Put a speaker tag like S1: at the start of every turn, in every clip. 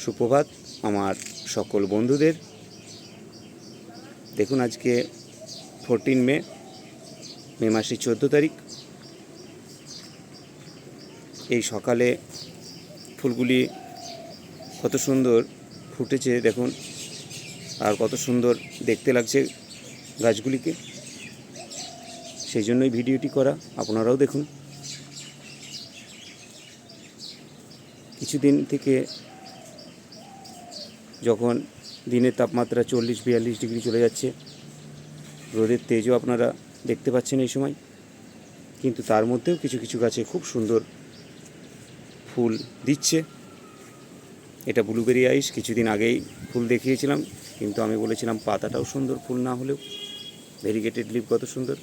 S1: সুপ্রভাত আমার সকল বন্ধুদের। দেখুন আজকে 14 মে মাসের 14 তারিখ। এই সকালে ফুলগুলি কত সুন্দর ফুটেছে দেখুন, আর কত সুন্দর দেখতে লাগছে গাছগুলিকে। সেই জন্যই ভিডিওটি করা, আপনারাও দেখুন। কিছুদিন থেকে যখন দিনের তাপমাত্রা 40-42 ডিগ্রি চলে যাচ্ছে, রোদের তেজও আপনারা দেখতে পাচ্ছেন এই সময়, কিন্তু তার মধ্যেও কিছু কিছু গাছে খুব সুন্দর ফুল দিচ্ছে। এটা ব্লুবেরি আইস, কিছুদিন আগেই ফুল দেখিয়েছিলাম, কিন্তু আমি বলেছিলাম পাতাটাও সুন্দর, ফুল না হলেও ভেরিগেটেড লিফ কত সুন্দর।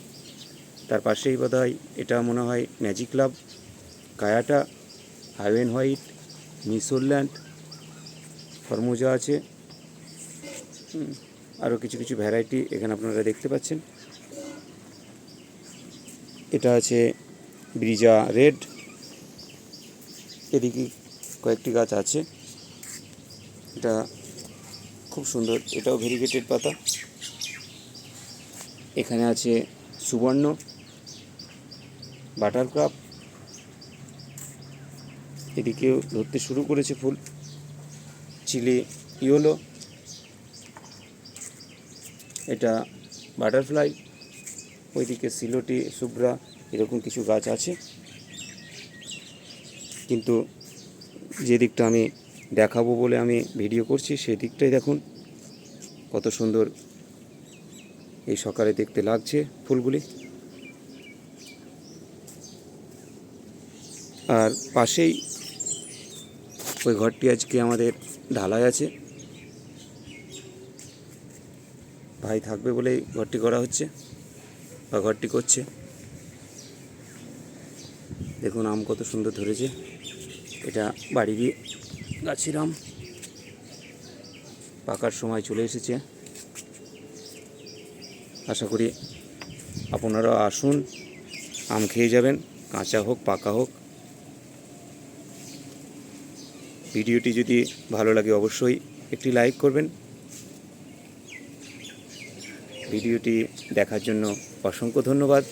S1: তার পাশেই বোধহয় এটা মনে হয় ম্যাজিক লাভ, কায়াটা, হাইওয়েন হোয়াইট, মিসোরল্যান্ড, ফরমোজা আছে, আরও কিছু কিছু ভ্যারাইটি এখানে আপনারা দেখতে পাচ্ছেন। এটা আছে ব্রিজা রেড, এদিকে কয়েকটি গাছ আছে, এটা খুব সুন্দর, এটাও ভেরিগেটেড পাতা। এখানে আছে সুবর্ণ, বাটারক্রাফ, এদিকেও ধরতে শুরু করেছে ফুল, চিলি ইয়েলো, এটা বাটারফ্লাই, ওইদিকে সিলোটি, সুব্রা, এরকম কিছু গাছ আছে। কিন্তু যে দিকটা আমি দেখাবো বলে আমি ভিডিও করছি, সেই দিকটাই দেখুন কত সুন্দর এই সকালে দেখতে লাগছে ফুলগুলি। আর পাশেই ওই ঘরটি আজকে আমাদের ঢালাই আছে, ভাই থাকবে বলেই ঘরটি করা হচ্ছে বা ঘরটি করছে। দেখুন আম কত সুন্দর ধরেছে, এটা বাড়িরই গাছের আম, পাকার সময় চলে এসেছে। আশা করি আপনারাও আসুন, আম খেয়ে যাবেন, কাঁচা হোক পাকা হোক। ভিডিওটি যদি ভালো লাগে অবশ্যই একটি লাইক করবেন। ভিডিওটি দেখার জন্য অসংখ্য ধন্যবাদ।